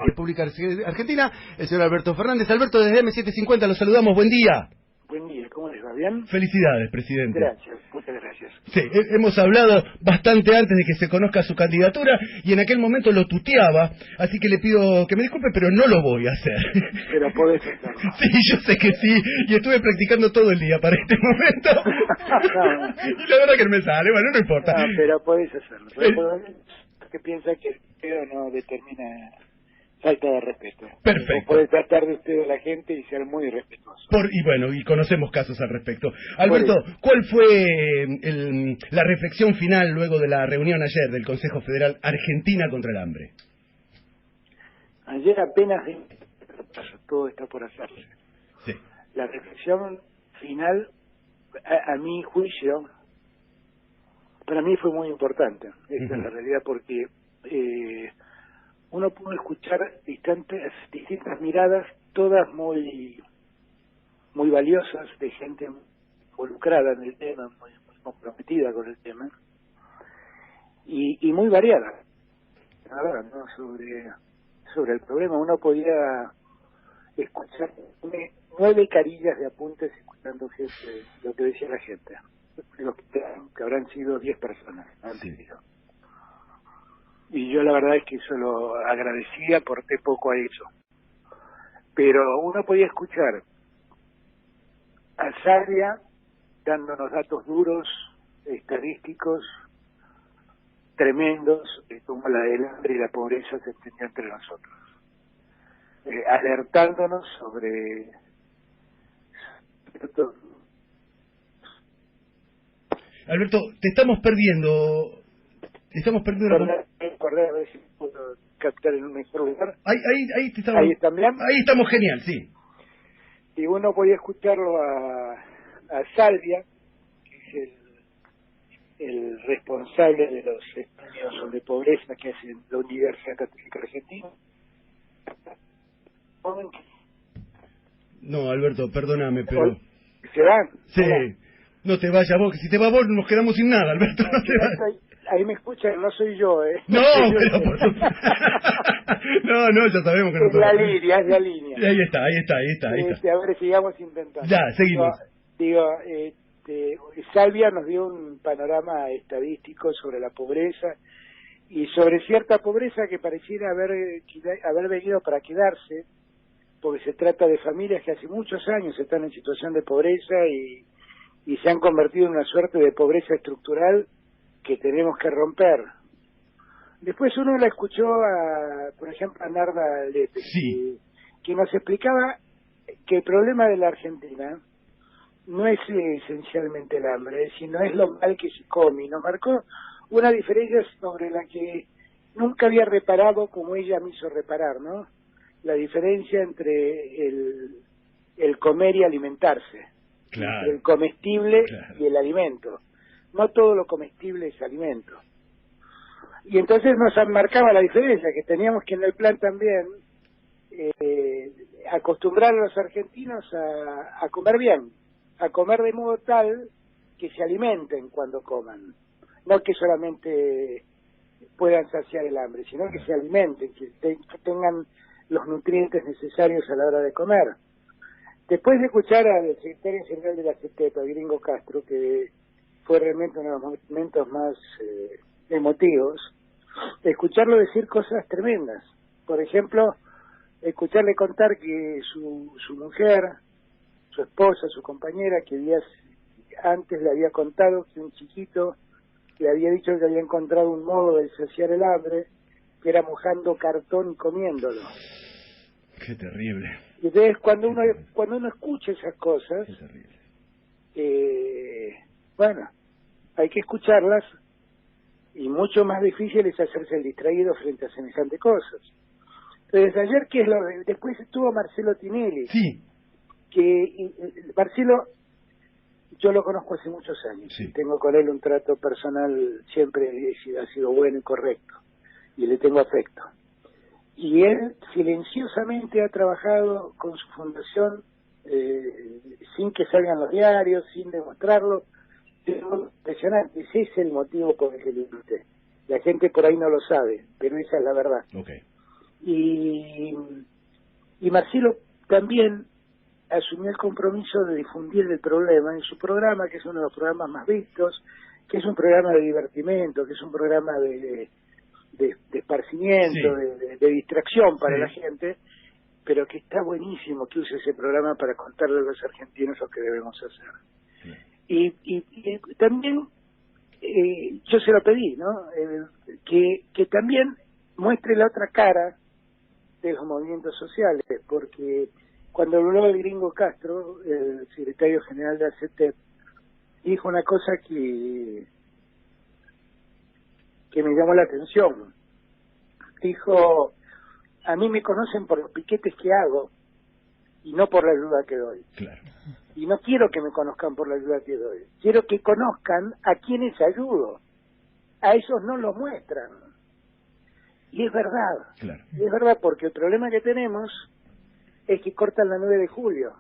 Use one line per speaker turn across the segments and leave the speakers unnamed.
República Argentina, el señor Alberto Fernández. Alberto, desde M750 lo saludamos, buen día.
Buen día, ¿cómo les va? ¿Bien?
Felicidades, presidente.
Gracias, muchas gracias.
Sí, hemos hablado bastante antes de que se conozca su candidatura y en aquel momento lo tuteaba, así que le pido que me disculpe, pero no lo voy a hacer.
Pero podés hacerlo.
Sí, yo sé que sí, y estuve practicando todo el día para este momento. Y la verdad que no me sale, bueno, no importa.
No, pero podés hacerlo. Que piensa que el no determina falta de respeto.
Perfecto.
Puede tratar de usted a la gente y ser muy respetuoso.
Y bueno, y conocemos casos al respecto. Alberto, ¿cuál fue la reflexión final luego de la reunión ayer del Consejo Federal Argentina contra el Hambre?
Ayer apenas todo está por hacerse.
Sí.
La reflexión final, a mi juicio, para mí fue muy importante. Esta es la realidad, porque uno pudo escuchar distintas miradas, todas muy valiosas, de gente involucrada en el tema, muy comprometida con el tema, y muy variada, la verdad, ¿no? sobre el problema. Uno podía escuchar 9 carillas de apuntes escuchando lo que decía la gente, que habrán sido 10 personas antes de yo. Y yo la verdad es que eso lo agradecía porque poco ha hecho. Pero uno podía escuchar a Sarria dándonos datos duros, estadísticos, tremendos, como la del hambre y la pobreza se extendía entre nosotros. Alertándonos sobre...
Alberto, te estamos perdiendo...
A ver si puedo captar en un mejor lugar.
Ahí estamos.
Ahí están bien.
Ahí estamos genial, sí.
Y uno podía escucharlo a Salvia, que es el responsable de los estudios sobre pobreza que hace la Universidad Católica Argentina.
No, Alberto, perdóname, pero...
¿Se van?
Sí. Hola. No te vayas vos, que si te vas vos nos quedamos sin nada, Alberto. No te vayas.
Ahí me escuchan, no soy yo, ¿eh?
No, pero por supuesto. No, ya sabemos que no.
Es la línea.
Ahí está.
A ver, sigamos intentando.
Ya, seguimos.
Salvia nos dio un panorama estadístico sobre la pobreza y sobre cierta pobreza que pareciera haber venido para quedarse, porque se trata de familias que hace muchos años están en situación de pobreza y se han convertido en una suerte de pobreza estructural que tenemos que romper. Después uno la escuchó, por ejemplo, a Narda Lepe,
sí,
que nos explicaba que el problema de la Argentina no es esencialmente el hambre, sino es lo mal que se come. Y nos marcó una diferencia sobre la que nunca había reparado, como ella me hizo reparar, ¿no? La diferencia entre el comer y alimentarse,
claro,
entre el comestible,
claro,
y el alimento. No todo lo comestible es alimento. Y entonces nos marcaba la diferencia, que teníamos que en el plan también acostumbrar a los argentinos a comer bien, a comer de modo tal que se alimenten cuando coman, no que solamente puedan saciar el hambre, sino que se alimenten, que tengan los nutrientes necesarios a la hora de comer. Después de escuchar al secretario general de la CETEPA, Gringo Castro, que fue realmente uno de los momentos más emotivos, escucharlo decir cosas tremendas. Por ejemplo, escucharle contar que su mujer, su esposa, su compañera, que días antes le había contado que un chiquito le había dicho que había encontrado un modo de saciar el hambre, que era mojando cartón y comiéndolo.
Qué terrible.
Y entonces cuando uno escucha esas cosas,
qué terrible.
Bueno, hay que escucharlas, y mucho más difícil es hacerse el distraído frente a semejante cosas. Entonces ayer, después estuvo Marcelo Tinelli,
sí,
que Marcelo yo lo conozco hace muchos años,
sí,
tengo con él un trato personal, siempre ha sido bueno y correcto, y le tengo afecto. Y él silenciosamente ha trabajado con su fundación, sin que salgan los diarios, sin demostrarlo. Es impresionante. Ese es el motivo por el que lo invité. La gente por ahí no lo sabe, pero esa es la verdad.
Okay.
Y Marcelo también asumió el compromiso de difundir el problema en su programa, que es uno de los programas más vistos, que es un programa de divertimento, que es un programa de esparcimiento, de distracción para la gente, pero que está buenísimo que use ese programa para contarle a los argentinos lo que debemos hacer. Y también yo se lo pedí, ¿no? Que también muestre la otra cara de los movimientos sociales, porque cuando habló el gringo Castro, el secretario general de ACT, dijo una cosa que me llamó la atención. Dijo: a mí me conocen por los piquetes que hago y no por la ayuda que doy.
Claro.
Y no quiero que me conozcan por la ayuda que doy. Quiero que conozcan a quienes ayudo. A esos no los muestran. Y es verdad.
Claro.
Y es verdad, porque el problema que tenemos es que cortan la 9 de julio.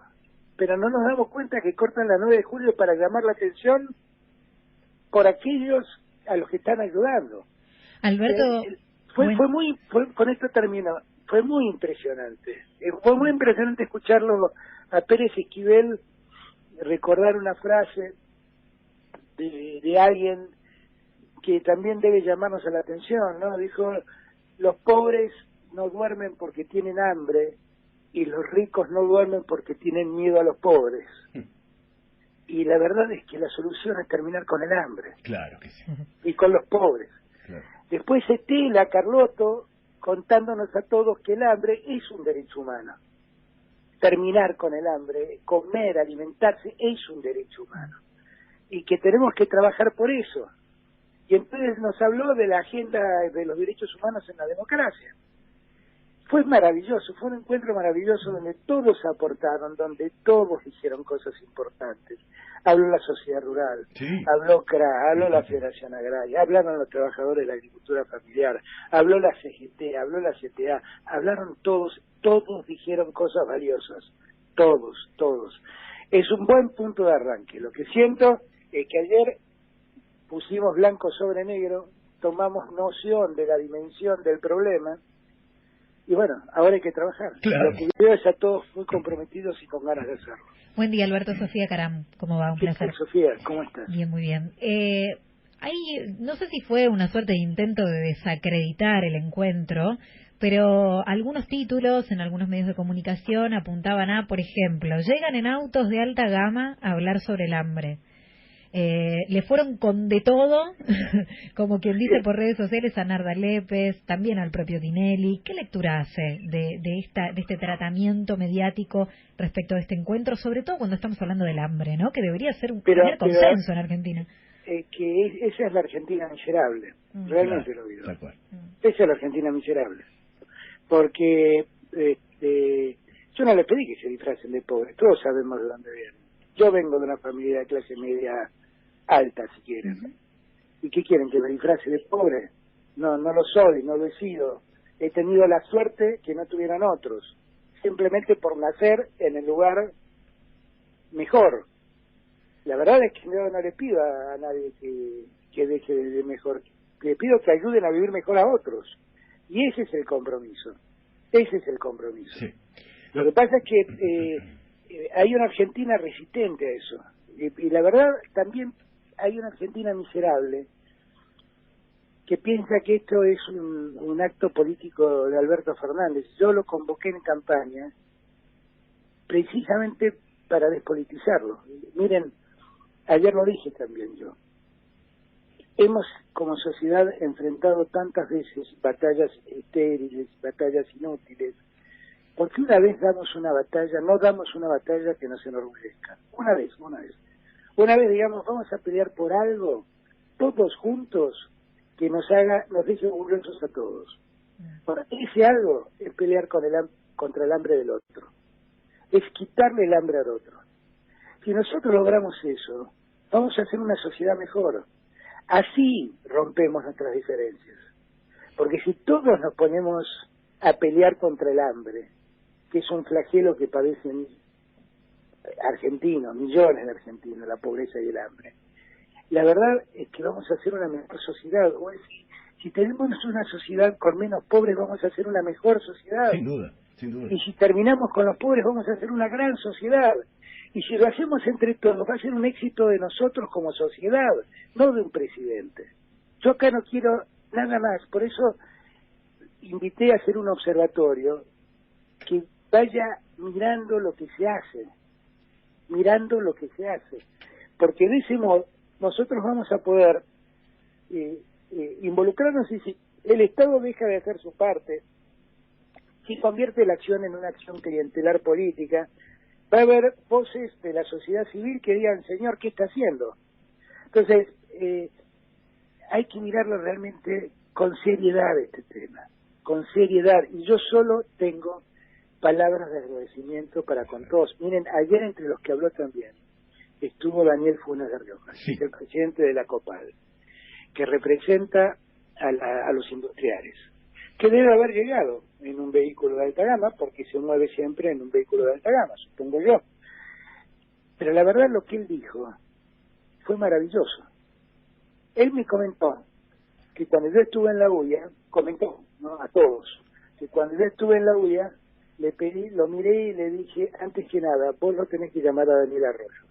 Pero no nos damos cuenta que cortan la 9 de julio para llamar la atención por aquellos a los que están ayudando.
Alberto,
con esto termino. Fue muy impresionante. Fue muy impresionante escucharlo a Pérez Esquivel recordar una frase de alguien que también debe llamarnos a la atención, ¿no? Dijo: los pobres no duermen porque tienen hambre y los ricos no duermen porque tienen miedo a los pobres. Y la verdad es que la solución es terminar con el hambre.
Claro que sí.
Y con los pobres.
Claro.
Después Estela Carlotto contándonos a todos que el hambre es un derecho humano. Terminar con el hambre, comer, alimentarse, es un derecho humano. Y que tenemos que trabajar por eso. Y entonces nos habló de la agenda de los derechos humanos en la democracia. Fue maravilloso, fue un encuentro maravilloso donde todos aportaron, donde todos hicieron cosas importantes. Habló la sociedad rural, habló CRA, habló la Federación Agraria, hablaron los trabajadores de la agricultura familiar, habló la CGT, habló la CTA, hablaron todos dijeron cosas valiosas, todos. Es un buen punto de arranque. Lo que siento es que ayer pusimos blanco sobre negro, tomamos noción de la dimensión del problema, y bueno, ahora hay que trabajar.
Claro.
Lo que veo es a todos muy comprometidos y con ganas de hacerlo.
Buen día, Alberto. Sofía Caram, ¿cómo va? Un
¿Qué
placer.
tal, Sofía? ¿Cómo estás?
Bien, muy bien. No sé si fue una suerte de intento de desacreditar el encuentro, pero algunos títulos en algunos medios de comunicación apuntaban a, por ejemplo, llegan en autos de alta gama a hablar sobre el hambre. Le fueron con de todo, como quien dice por redes sociales, a Narda Lépez, también al propio Tinelli. ¿Qué lectura hace de este tratamiento mediático respecto de este encuentro, sobre todo cuando estamos hablando del hambre, ¿no? Que debería ser un primer consenso en Argentina.
Esa es la Argentina miserable, realmente lo digo. Esa es la Argentina miserable, porque yo no les pedí que se disfracen de pobres, todos sabemos de dónde vienen. Yo vengo de una familia de clase media alta, si quieren. ¿Y qué quieren? ¿Que me disfrace de pobre? No lo soy, no lo he sido. He tenido la suerte que no tuvieran otros, simplemente por nacer en el lugar mejor. La verdad es que yo no le pido a nadie que deje de mejor. Le pido que ayuden a vivir mejor a otros. Y ese es el compromiso. Sí. Lo que pasa es que hay una Argentina resistente a eso. Y la verdad también hay una Argentina miserable que piensa que esto es un acto político de Alberto Fernández. Yo lo convoqué en campaña precisamente para despolitizarlo. Miren, ayer lo dije también yo. Hemos como sociedad enfrentado tantas veces batallas estériles, batallas inútiles, porque una vez damos una batalla, no damos una batalla que nos enorgullezca. Una vez. Una vez, digamos, vamos a pelear por algo, todos juntos, que nos deje orgullosos a todos. Bueno, ese algo es pelear contra el hambre del otro. Es quitarle el hambre al otro. Si nosotros logramos eso, vamos a hacer una sociedad mejor. Así rompemos nuestras diferencias. Porque si todos nos ponemos a pelear contra el hambre, que es un flagelo que padecen argentinos, millones de argentinos, la pobreza y el hambre, la verdad es que vamos a hacer una mejor sociedad. Si tenemos una sociedad con menos pobres, vamos a hacer una mejor sociedad.
Sin duda, sin duda.
Y si terminamos con los pobres, vamos a hacer una gran sociedad. Y si lo hacemos entre todos, va a ser un éxito de nosotros como sociedad, no de un presidente. Yo acá no quiero nada más, por eso invité a hacer un observatorio que vaya mirando lo que se hace, porque de ese modo nosotros vamos a poder involucrarnos, y si el Estado deja de hacer su parte, si convierte la acción en una acción clientelar política, va a haber voces de la sociedad civil que digan, señor, ¿qué está haciendo? Entonces, hay que mirarlo realmente con seriedad este tema, con seriedad, y yo solo tengo palabras de agradecimiento para con todos. Miren, ayer entre los que habló también estuvo Daniel Funes de Rioja, sí, el presidente de la COPAL, que representa a los industriales, que debe haber llegado en un vehículo de alta gama, porque se mueve siempre en un vehículo de alta gama, supongo yo. Pero la verdad lo que él dijo fue maravilloso. Él me comentó que cuando yo estuve en la UIA, comentó, ¿no?, a todos, que cuando yo estuve en la UIA, le pedí, lo miré y le dije, antes que nada, vos no tenés que llamar a Daniel Arroyo.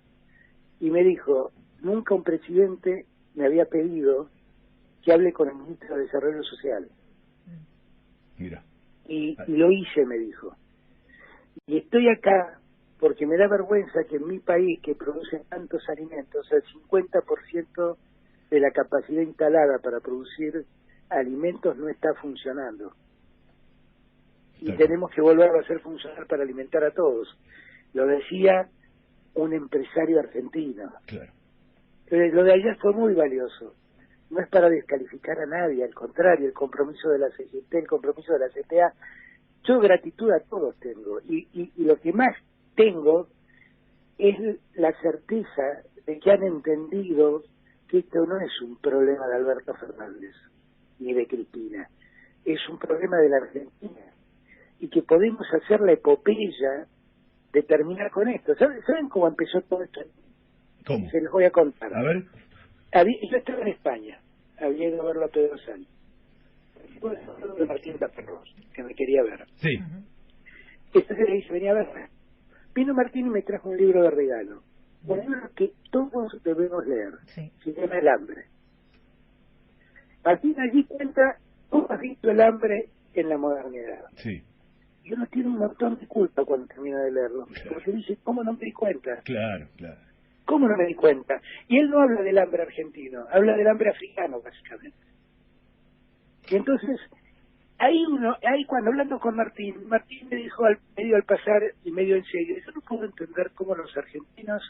Y me dijo, nunca un presidente me había pedido que hable con el ministro de Desarrollo Social.
Mira.
Y lo hice, me dijo. Y estoy acá porque me da vergüenza que en mi país, que produce tantos alimentos, el 50% de la capacidad instalada para producir alimentos no está funcionando. Y tenemos que volverlo a hacer funcionar para alimentar a todos. Lo decía un empresario argentino.
Claro.
Lo de ayer fue muy valioso. No es para descalificar a nadie, al contrario, el compromiso de la CGT, el compromiso de la CTA. Yo gratitud a todos tengo. Y lo que más tengo es la certeza de que han entendido que esto no es un problema de Alberto Fernández ni de Cristina. Es un problema de la Argentina. Y que podemos hacer la epopeya de terminar con esto. ¿Saben cómo empezó todo esto?
¿Cómo?
Se los voy a contar.
A ver.
Yo estaba en España, había ido a verlo a Pedro Sánchez. De Martín Taperros, que me quería ver.
Sí.
Entonces le dije, venía a verme. Vino Martín y me trajo un libro de regalo. Un libro que todos debemos leer.
Sí.
Se llama El hambre. Martín allí cuenta cómo ha visto el hambre en la modernidad.
Sí.
Y uno tiene un montón de culpa cuando termina de leerlo.
Claro.
Porque dice, ¿cómo no me di cuenta?
Claro, claro.
¿Cómo no me di cuenta? Y él no habla del hambre argentino, habla del hambre africano, básicamente. Y entonces, ahí cuando hablando con Martín me dijo medio al pasar y medio en serio, yo no puedo entender cómo los argentinos,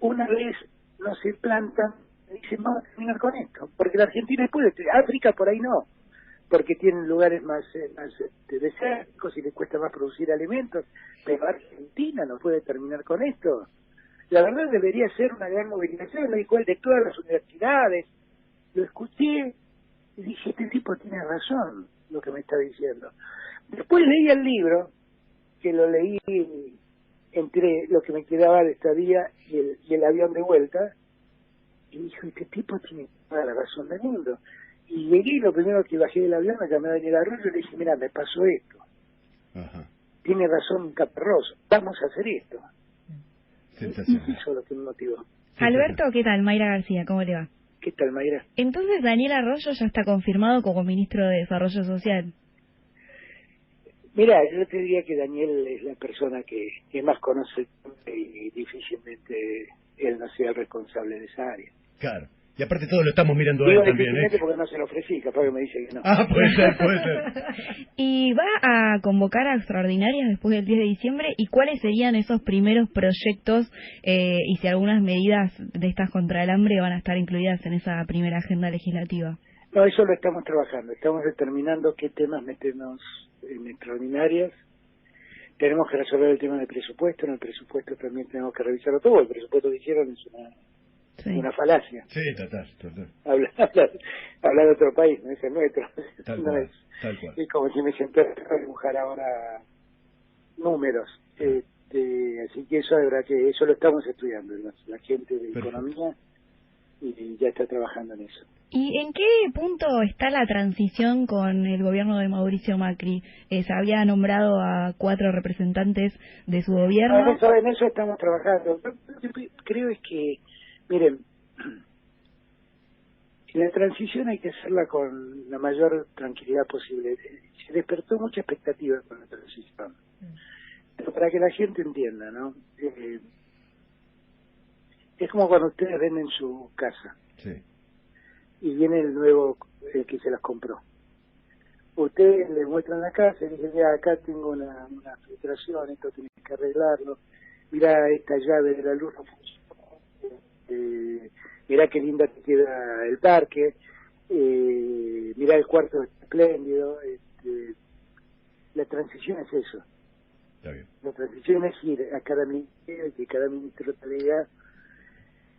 una vez no se plantan, dicen, vamos a terminar con esto, porque la Argentina puede, África por ahí no, porque tienen lugares más desérticos y les cuesta más producir alimentos, pero Argentina no puede terminar con esto. La verdad debería ser una gran movilización, lo dijo él, de todas las universidades. Lo escuché y dije, este tipo tiene razón, lo que me está diciendo. Después leí el libro, que lo leí entre lo que me quedaba de estadía y el avión de vuelta, y dije, este tipo tiene toda la razón del mundo. Y llegué, lo primero que bajé del avión, me llamé a Daniel Arroyo y le dije, mira, me pasó esto.
Ajá.
Tiene razón Caparrós, vamos a hacer esto.
Sensacional.
Y eso es lo que me motivó.
Alberto, ¿qué tal? Mayra García, ¿cómo le va?
¿Qué tal, Mayra?
Entonces, Daniel Arroyo ya está confirmado como ministro de Desarrollo Social.
Mira, yo te diría que Daniel es la persona que más conoce y difícilmente él no sea el responsable de esa área.
Claro. Y aparte todo lo estamos mirando a
Digo
él también, ¿eh?
porque no se lo ofrecí, capaz que me dice que no.
Ah, puede ser, puede ser.
¿Y va a convocar a extraordinarias después del 10 de diciembre? ¿Y cuáles serían esos primeros proyectos y si algunas medidas de estas contra el hambre van a estar incluidas en esa primera agenda legislativa?
No, eso lo estamos trabajando. Estamos determinando qué temas metemos en extraordinarias. Tenemos que resolver el tema del presupuesto. En el presupuesto también tenemos que revisarlo todo. El presupuesto que hicieron es una falacia.
Sí, total.
Habla de otro país, no es el nuestro.
Tal
no
cual,
es,
tal cual.
es como si me sentara a dibujar ahora números. Así que eso de verdad que eso lo estamos estudiando. La gente de
Perfecto.
economía y ya está trabajando en eso.
¿Y en qué punto está la transición con el gobierno de Mauricio Macri? Se había nombrado a 4 representantes de su gobierno.
En eso estamos trabajando. Yo creo es que, miren, la transición hay que hacerla con la mayor tranquilidad posible. Se despertó mucha expectativa con la transición. Pero para que la gente entienda, ¿no? Es como cuando ustedes venden su casa.
Sí.
Y viene el nuevo, el que se las compró. Ustedes le muestran la casa y dicen, mira, acá tengo una filtración, esto tienes que arreglarlo. Mira, esta llave de la luz no funciona. Mirá qué linda te queda el parque. Mirá el cuarto espléndido. La transición es eso.
Está bien.
La transición es ir a cada ministerio y que cada ministro te diga,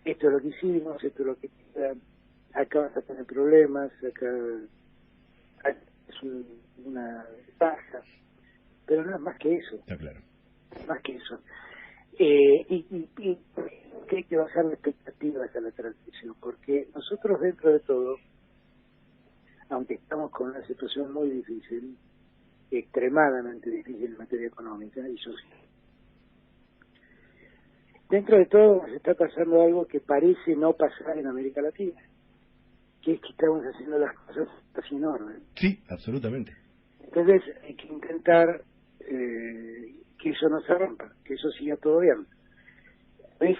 esto es lo que hicimos, esto es lo que queda. Acá vas a tener problemas, acá es una ventaja, pero no es más que eso.
Está claro.
Más que eso. Y que hay que bajar las expectativas a la transición, porque nosotros dentro de todo, aunque estamos con una situación muy difícil, extremadamente difícil en materia económica y social, dentro de todo nos está pasando algo que parece no pasar en América Latina, que es que estamos haciendo las cosas casi en orden.
Sí, absolutamente.
Entonces hay que intentar que eso no se rompa, que eso siga todo bien. Es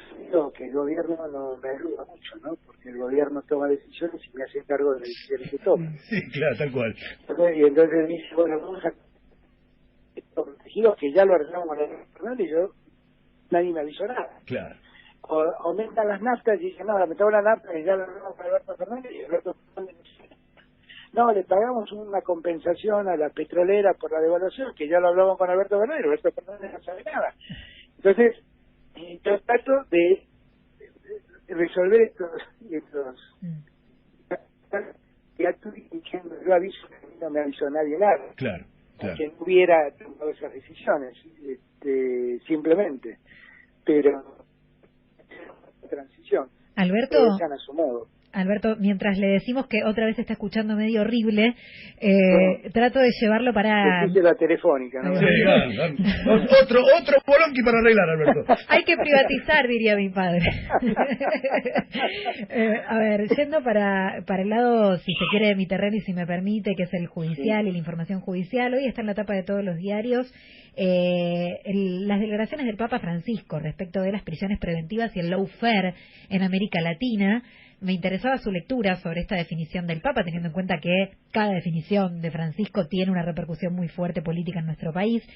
que el gobierno no me ayuda mucho, ¿no? Porque el gobierno toma decisiones y me hace cargo de las decisiones que toma.
Sí, claro, tal cual.
Y entonces dice, bueno, vamos a estos protegidos que ya lo arreglamos con el Fernández y yo, nadie me avisó nada.
Claro.
O aumentan las naftas y dicen, no, aumentamos la nafta y ya lo arreglamos con Alberto Fernández y Alberto Fernández no, le pagamos una compensación a la petrolera por la devaluación, que ya lo hablamos con Alberto Fernández, Alberto Fernández no sabe nada. Entonces, yo trato de resolver estos que estoy diciendo, yo aviso que no me avisó nadie nada.
Claro, claro.
Que no hubiera tomado esas decisiones, simplemente. Pero, transición.
Alberto.
A su modo.
Alberto, mientras le decimos que otra vez está escuchando medio horrible, trato de llevarlo para...
la telefónica, ¿no?
Sí, otro bolonqui para arreglar, Alberto.
Hay que privatizar, diría mi padre. A ver, yendo para el lado, si se quiere, de mi terreno y si me permite, que es el judicial y la información judicial. Hoy está en la tapa de todos los diarios las declaraciones del Papa Francisco respecto de las prisiones preventivas y el lawfare en América Latina. Me interesaba su lectura sobre esta definición del Papa, teniendo en cuenta que cada definición de Francisco tiene una repercusión muy fuerte política en nuestro país,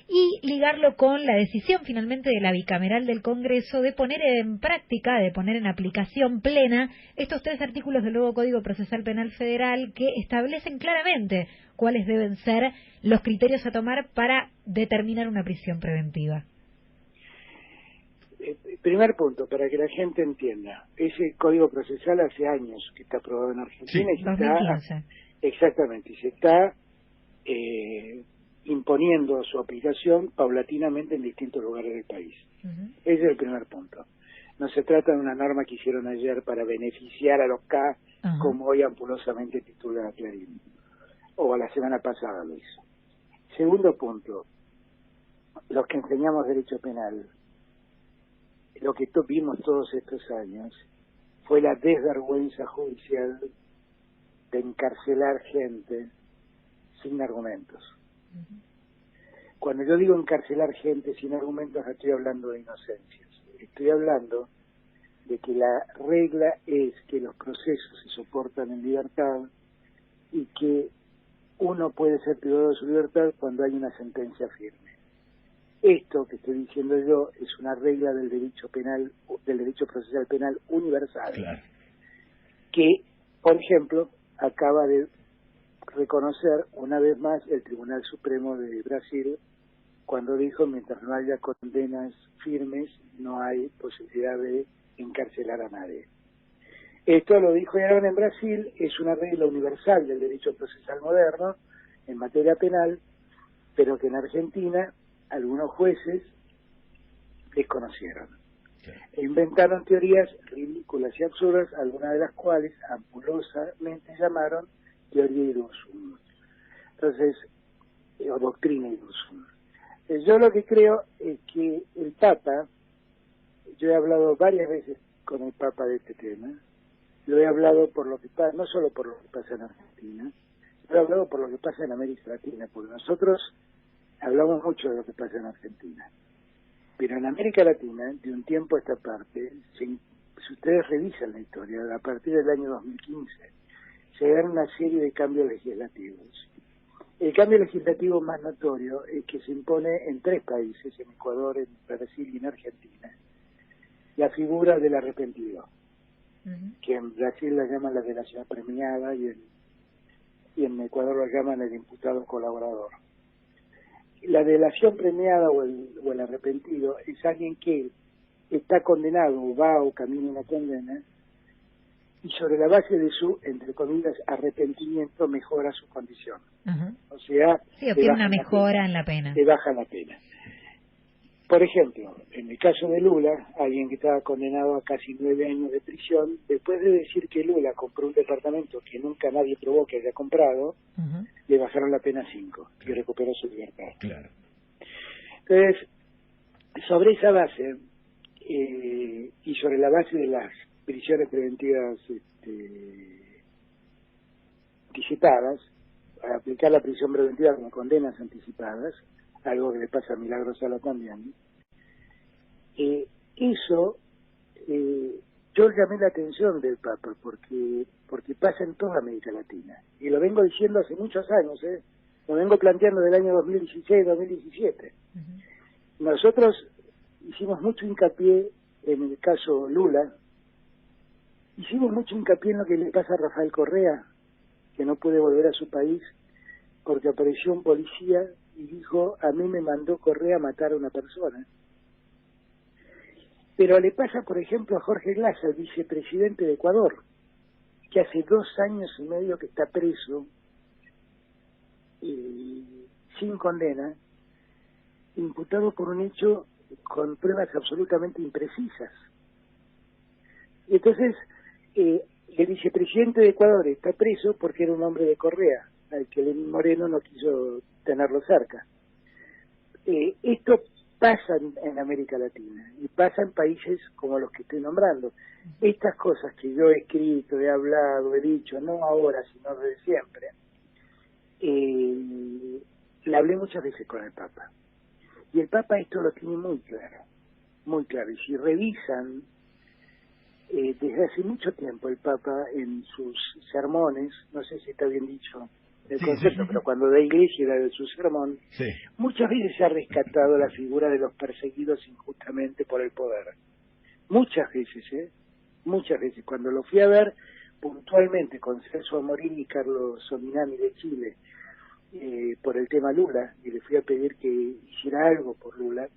y ligarlo con la decisión finalmente de la bicameral del Congreso de poner en práctica, de poner en aplicación plena estos 3 artículos del nuevo Código Procesal Penal Federal que establecen claramente cuáles deben ser los criterios a tomar para determinar una prisión preventiva.
Primer punto, para que la gente entienda, ese Código Procesal hace años que está aprobado en Argentina,
sí,
y se está imponiendo su aplicación paulatinamente en distintos lugares del país. Ese es el primer punto. No se trata de una norma que hicieron ayer para beneficiar a los K, como hoy ampulosamente titula Clarín, o la semana pasada lo hizo. Segundo punto, los que enseñamos Derecho Penal, lo que vimos todos estos años fue la desvergüenza judicial de encarcelar gente sin argumentos. Cuando yo digo encarcelar gente sin argumentos, no estoy hablando de inocencias. Estoy hablando de que la regla es que los procesos se soportan en libertad y que uno puede ser privado de su libertad cuando hay una sentencia firme. Esto que estoy diciendo yo es una regla del derecho penal, del derecho procesal penal universal, claro, que, por ejemplo, acaba de reconocer una vez más el Tribunal Supremo de Brasil cuando dijo, mientras no haya condenas firmes, no hay posibilidad de encarcelar a nadie. Esto lo dijo en Brasil, es una regla universal del derecho procesal moderno en materia penal, pero que en Argentina algunos jueces desconocieron. E inventaron teorías ridículas y absurdas, algunas de las cuales ampulosamente llamaron teoría Irursum. Entonces, o doctrina Irursum. Yo lo que creo es que el Papa, yo he hablado varias veces con el Papa de este tema, lo he hablado por lo que pasa, no solo por lo que pasa en Argentina, lo he hablado por lo que pasa en América Latina, porque nosotros hablamos mucho de lo que pasa en Argentina. Pero en América Latina, de un tiempo a esta parte, si ustedes revisan la historia, a partir del año 2015, se dan una serie de cambios legislativos. El cambio legislativo más notorio es que se impone en 3 países, en Ecuador, en Brasil y en Argentina, la figura del arrepentido, que en Brasil la llaman la delación premiada y en Ecuador la llaman el imputado colaborador. La delación premiada o el arrepentido es alguien que está condenado o va o camina una condena y sobre la base de su, entre comillas, arrepentimiento mejora su condición. O sea,
sí, obtiene una mejora en la pena.
Te baja la pena. Por ejemplo, en el caso de Lula, alguien que estaba condenado a casi 9 años de prisión, después de decir que Lula compró un departamento que nunca nadie probó que haya comprado, le bajaron la pena a 5 y recuperó su libertad.
Claro.
Entonces, sobre esa base y sobre la base de las prisiones preventivas anticipadas, a aplicar la prisión preventiva con condenas anticipadas, algo que le pasa a Milagros Sala también, eso yo llamé la atención del Papa porque pasa en toda América Latina y lo vengo diciendo hace muchos años, lo vengo planteando del año 2016-2017. Nosotros hicimos mucho hincapié en el caso Lula, hicimos mucho hincapié en lo que le pasa a Rafael Correa, que no puede volver a su país porque apareció un policía y dijo, a mí me mandó Correa a matar a una persona. Pero le pasa, por ejemplo, a Jorge Glass, el vicepresidente de Ecuador, que hace 2 años y medio que está preso, sin condena, imputado por un hecho con pruebas absolutamente imprecisas. Y entonces, el vicepresidente de Ecuador está preso porque era un hombre de Correa, al que Lenín Moreno no quiso tenerlo cerca. Esto pasa en América Latina y pasa en países como los que estoy nombrando. Estas cosas que yo he escrito, he hablado, he dicho, no ahora, sino desde siempre, la hablé muchas veces con el Papa. Y el Papa esto lo tiene muy claro, muy claro. Y si revisan, desde hace mucho tiempo el Papa en sus sermones, no sé si está bien dicho el concepto, pero cuando da iglesia era de su sermón, muchas veces se ha rescatado la figura de los perseguidos injustamente por el poder. Muchas veces, muchas veces. Cuando lo fui a ver puntualmente con Celso Amorín y Carlos Sominami de Chile, por el tema Lula, y le fui a pedir que hiciera algo por Lula,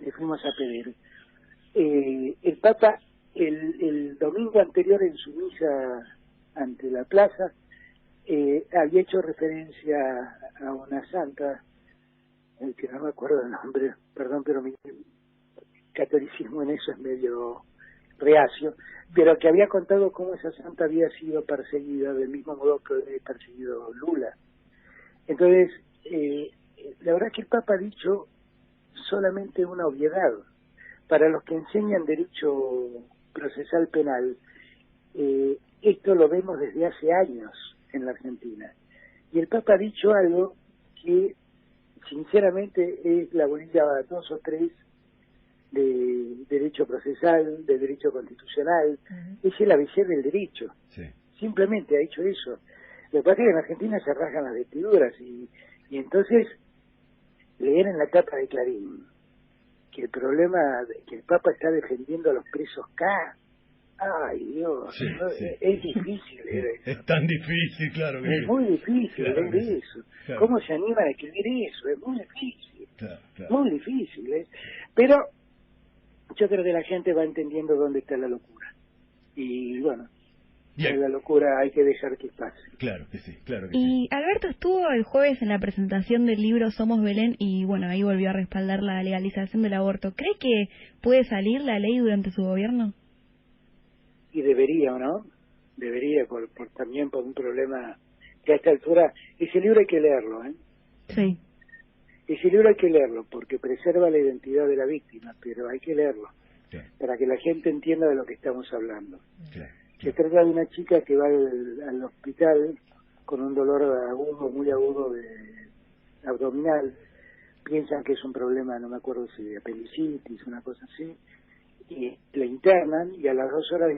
le fuimos a pedir. El Papa, el domingo anterior en su misa ante la plaza, había hecho referencia a una santa, que no me acuerdo el nombre, perdón, pero mi catolicismo en eso es medio reacio, pero que había contado cómo esa santa había sido perseguida del mismo modo que había perseguido Lula. Entonces, la verdad es que el Papa ha dicho solamente una obviedad. Para los que enseñan derecho procesal penal, esto lo vemos desde hace años en la Argentina. Y el Papa ha dicho algo que, sinceramente, es la bolilla 2 o 3 de derecho procesal, de derecho constitucional. Es el ABC del derecho. Simplemente ha dicho eso. Lo que pasa es que en Argentina se rasgan las vestiduras y entonces leer en la tapa de Clarín que el problema, que el Papa está defendiendo a los presos K. Ay, Dios, es difícil leer eso.
Es tan difícil, claro.
Es muy difícil leer eso.
Claro.
¿Cómo se animan a escribir eso? Es muy difícil.
Claro.
Muy difícil, Pero yo creo que la gente va entendiendo dónde está la locura. Y bueno, En la locura hay que dejar que pase.
Claro que sí, claro que
Y Alberto estuvo el jueves en la presentación del libro Somos Belén y bueno, ahí volvió a respaldar la legalización del aborto. ¿Cree que puede salir la ley durante su gobierno?
Y debería, ¿o no? Debería, también por un problema que a esta altura... Ese libro hay que leerlo, ¿eh?
Sí.
Ese libro hay que leerlo porque preserva la identidad de la víctima, pero hay que leerlo para que la gente entienda de lo que estamos hablando. Se trata de una chica que va al hospital con un dolor agudo, muy agudo de abdominal. Piensan que es un problema, no me acuerdo si de apendicitis, una cosa así, y la internan y a las 2 horas de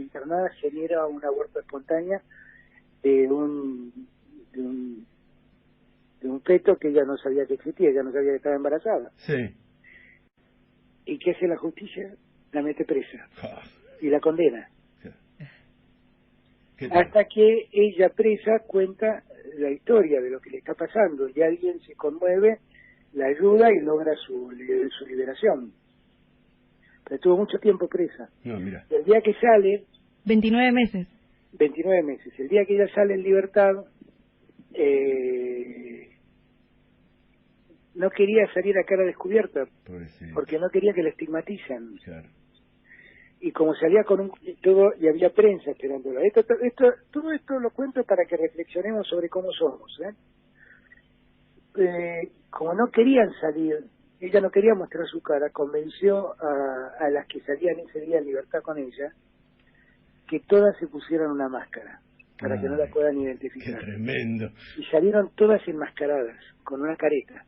internada genera una aborto espontánea de un feto que ella no sabía que existía, ella no sabía que estaba embarazada.
Sí.
¿Y qué hace la justicia? La mete presa y la condena. Hasta que ella presa cuenta la historia de lo que le está pasando y alguien se conmueve, la ayuda y logra su liberación. Pero estuvo mucho tiempo presa.
No, mira.
El día que sale...
29 meses.
29 meses. El día que ella sale en libertad, no quería salir a cara descubierta, porque no quería que la estigmaticen.
Claro.
Y como salía con todo y había prensa esperándola. Todo esto lo cuento para que reflexionemos sobre cómo somos. Como no querían salir, ella no quería mostrar su cara, convenció a las que salían ese día en libertad con ella que todas se pusieran una máscara para que no la puedan identificar.
¡Qué tremendo!
Y salieron todas enmascaradas, con una careta.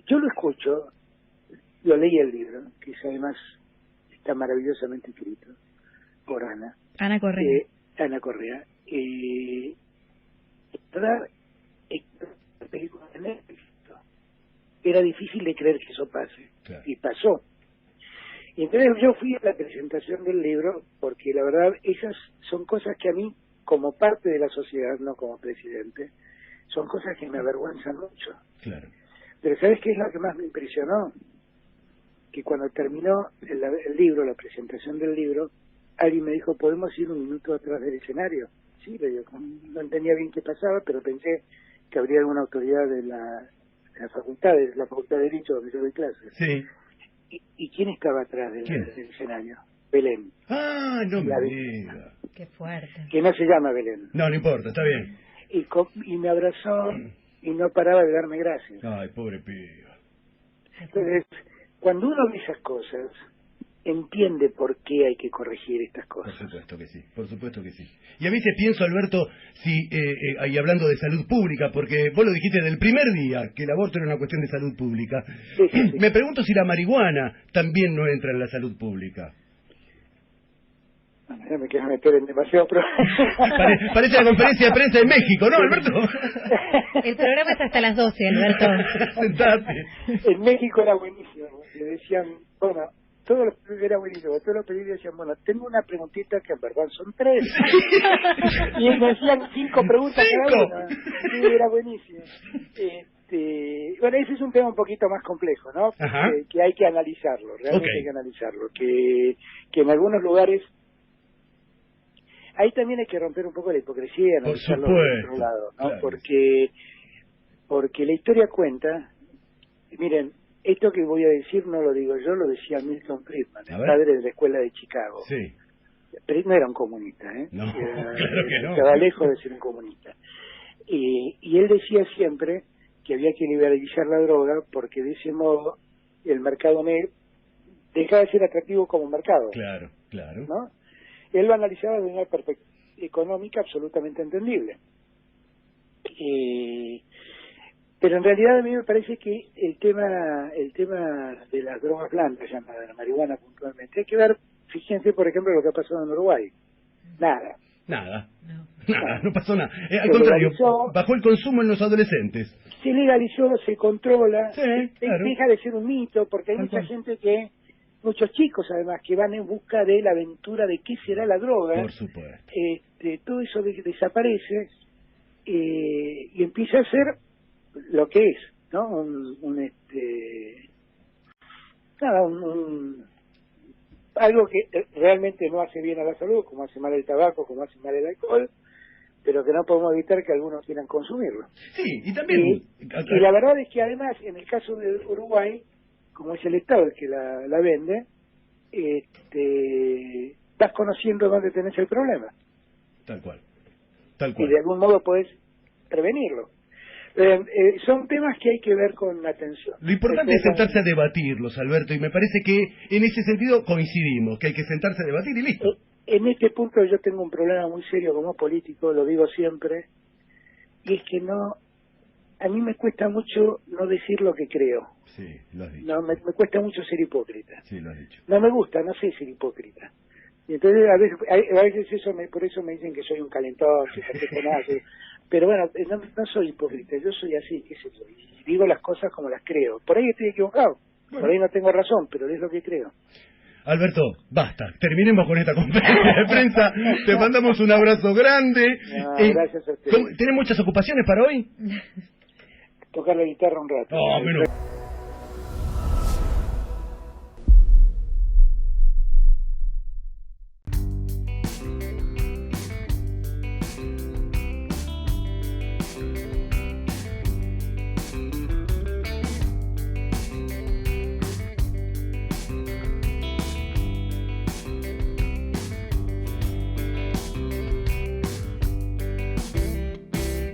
Yo lo escucho, lo leí el libro, que es además está maravillosamente escrito por Ana
Correa.
Ana Correa. ¿Verdad? La película de Netflix. Era difícil de creer que eso pase.
Claro.
Y pasó. Y entonces yo fui a la presentación del libro porque la verdad esas son cosas que a mí, como parte de la sociedad, no como presidente, son cosas que me avergüenzan mucho.
Claro.
Pero ¿sabes qué es lo que más me impresionó? Que cuando terminó el libro, la presentación del libro, alguien me dijo, ¿podemos ir un minuto atrás del escenario? Sí, le digo, no entendía bien qué pasaba, pero pensé que habría alguna autoridad de la facultad de Derecho donde yo doy clases.
Sí.
¿Y quién estaba atrás del escenario? Belén.
Ah, no me diga.
Qué fuerte.
Que no se llama Belén.
No importa, está bien.
Y me abrazó y no paraba de darme gracias.
Ay, pobre piba.
Entonces, cuando uno ve esas cosas, entiende por qué hay que corregir estas cosas.
Por supuesto que sí, por supuesto que sí. Y a veces pienso, Alberto, y hablando de salud pública, porque vos lo dijiste del primer día, que el aborto era una cuestión de salud pública. Sí. Me pregunto si la marihuana también no entra en la salud pública.
No me quiero meter en demasiado
Parece la conferencia de prensa de México, ¿no, Alberto?
El programa es hasta las 12, Alberto.
Sentate.
En México era buenísimo. Le decían, bueno, era buenísimo. Todos los periodistas decían, bueno, tengo una preguntita que en verdad son 3. Y me decían 5 preguntas cada una. Sí, era buenísimo. Bueno, ese es un tema un poquito más complejo, ¿no? Que hay que analizarlo, realmente hay que analizarlo. Que en algunos lugares... Ahí también hay que romper un poco la hipocresía, analizarlo por otro lado, ¿no? Claro. Porque la historia cuenta, miren, esto que voy a decir no lo digo yo, lo decía Milton Friedman, el padre de la escuela de Chicago.
Sí.
Pero no era un comunista, ¿eh?
No, claro que no.
Estaba lejos de ser un comunista. Y él decía siempre que había que liberalizar la droga porque de ese modo el mercado negro dejaba de ser atractivo como mercado.
Claro, claro.
¿No? Él lo analizaba desde una perspectiva económica absolutamente entendible. Pero en realidad a mí me parece que el tema de las drogas blandas, llamadas la marihuana puntualmente, hay que ver, fíjense por ejemplo lo que ha pasado en Uruguay. Nada,
no pasó nada. Al contrario, bajó el consumo en los adolescentes.
Se legalizó, se controla,
claro.
Deja de ser un mito, porque hay mucha gente muchos chicos además que van en busca de la aventura de qué será la droga.
Por supuesto.
Todo eso desaparece y empieza a ser lo que es, ¿no? algo que realmente no hace bien a la salud, como hace mal el tabaco, como hace mal el alcohol, pero que no podemos evitar que algunos quieran consumirlo.
Sí, y también...
Y la verdad es que además, en el caso de Uruguay, como es el Estado el que la vende, vas conociendo dónde tenés el problema.
Tal cual. Tal cual.
Y de algún modo podés prevenirlo. Son temas que hay que ver con atención.
Lo importante es sentarse a debatirlos, Alberto, y me parece que en ese sentido coincidimos, que hay que sentarse a debatir y listo.
En este punto yo tengo un problema muy serio como político, lo digo siempre, y es que a mí me cuesta mucho no decir lo que creo.
Sí, lo has dicho.
No, me cuesta mucho ser hipócrita.
Sí, lo has dicho.
No me gusta, no sé ser hipócrita. Y entonces a veces por eso me dicen que soy un calentón, que parezco nada, pero bueno, no soy hipócrita, yo soy así, qué sé yo, y digo las cosas como las creo. Por ahí estoy equivocado, por ahí no tengo razón, pero es lo que creo.
Alberto, basta, terminemos con esta conferencia de prensa, te mandamos un abrazo grande.
Gracias a ustedes.
¿Tienes muchas ocupaciones para hoy?
Tocar la guitarra un rato.
Bueno.